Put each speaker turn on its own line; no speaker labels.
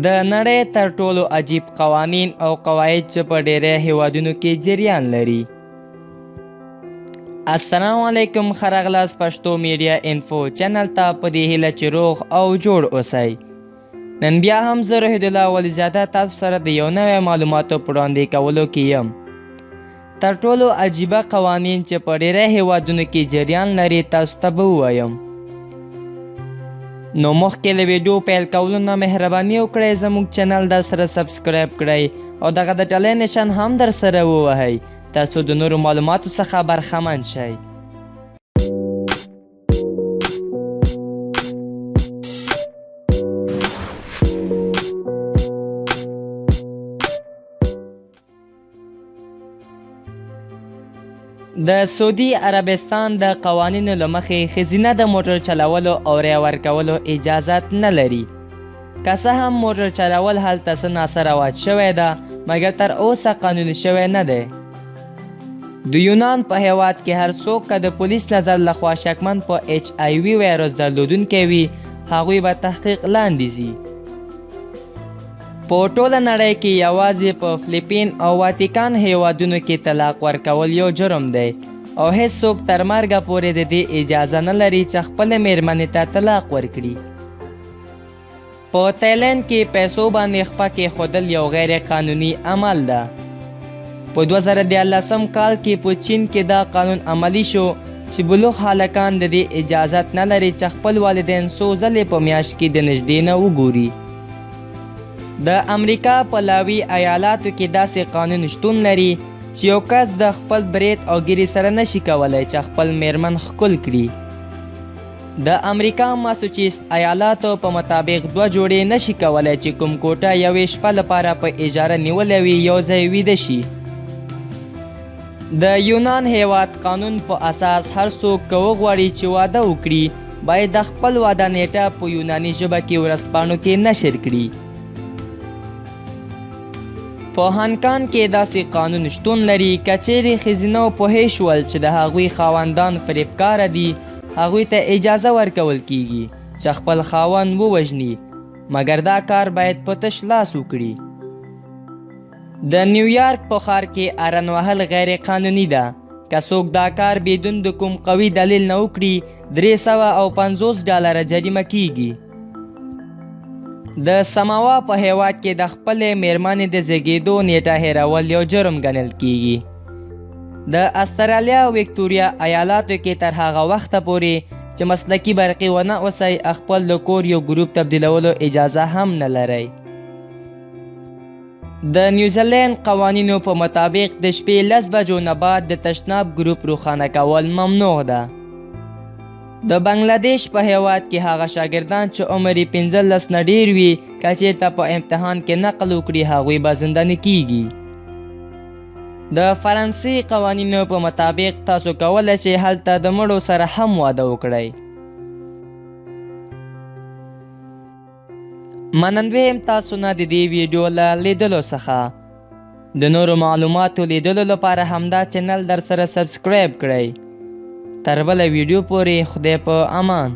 د نړۍ تر ټولو عجیب قوانین او قواعد چې په ډیری هیوادونو کې جریان لري. السلام علیکم، ښه راغلاست پښتو میډیا انفو چینل ته په دې هیله چې روغ او جوړ اوسئ. نن بیا هم زه روحید الله ولیزاده تاسو سره د یو نوی معلوماتو په وړاندې کولو کې یم. تر ټولو عجیبه قوانین چې په ډیری هیوادونو کې جریان لري تاسو ته به ووایم. نو مخکې له ویډیو پیل کولو نه مهرباني وکړئ زموږ چینل در سره سبسکرایب کړئ او دغه د ډالۍ نشان هم در سره ووهئ ترڅو د نورو معلوماتو څخه برخمن شئ. د سعودي عربستان د قوانینو له مخې ښځینه د موټر چلولو او رای ورکولو اجازت نه لري. که څه هم موټر چلول هلته څه ناڅه رواج شوی ده مګر تر اوسه قانوني شوی نه دی. د یونان په هیواد کې هر څوک که د پولیس نظر لخوا شکمن په HIV وایرس درلودونکی وي هغوی به تحقیق لاندې ځي. په ټوله نړۍ کې یوازې په فلیپین او واتیکان هیوادونو کې طلاق ورکول یو جرم دی او هیڅوک تر مرګه پورې د دې اجازه نه لري چې خپلې میرمنې ته طلاق ورکړي. په تایلند کې پیسو باندې خپه کېښودل یو غیر قانوني عمل ده. په 2014 کال کې په چین کې دا قانون عملی شو چې بلوغ هلکان د دې اجازت نه لري چې خپل والدین څو ځلې په میاشت کې د نږدې نه وګوري. د امریکا په لاوي ایالاتو کې داسې قانون شتون لري چې یو کس د خپل برید او ګیرې سره نشي کولی چې خپل میرمن ښکل کړي. د امریکا ماسوچیست ایالاتو په مطابق 2 جوړې نشي کولی چې کوم کوټه یوې شپه لپاره په اجاره نیولی وي یو ځای ویده شي. د یونان هیواد قانون په اساس هر څوک که وغواړي چې واده وکړي باید د خپل واده نیټه په یوناني ژبه کې ورځپاڼو کې نشر کړي. په هانکان کې داسې قانون شتون لري که چیرې ښځینو پوهې شول چې د هغوی خاوندان فریبکاره دي هغوی ته اجازه ورکول کیږي چې خپل خاوند ووژني مګر دا کار باید په تش لاس وکړي. د نیویارک په ښار کې ارن وهل غیر قانوني ده. که څوک دا کار بدون د کوم قوي دلیل نه وکړي $350 جریمه کیږي. د سماوا په هیواد کې د خپلې میرمنې د زیږېدو نیټه هیرول یو جرم ګڼل کیږي. د استرالیا ویکتوریا ایالاتو کې تر هغه وخته پورې چې مسلکي برقي ونه اوسئ خپل د کور یو ګروپ تبدیلولو اجازه هم نه لرئ. د نیوزیلند قوانینو په مطابق د شپې 10 بجو نه بعد د تشناب ګروپ روښانه کول ممنوع ده. د بنګلادیش په هیواد کې هغه شاګردان چې عمر یې 15 نه ډیر وي که چیرته په امتحان کې نقل وکړي هغوی به زنداني کیږي. د فرانسې قوانینو په مطابق تاسو کولی شئ هلته د مړو سره هم واده وکړئ. منندوی یم تاسو نه د دې ویډیو له لیدلو څخه. د نورو معلوماتو لیدلو لپاره همدا چینل در سره سبسکرایب کړئ. تر بله ویډیو پورې خدای په امان.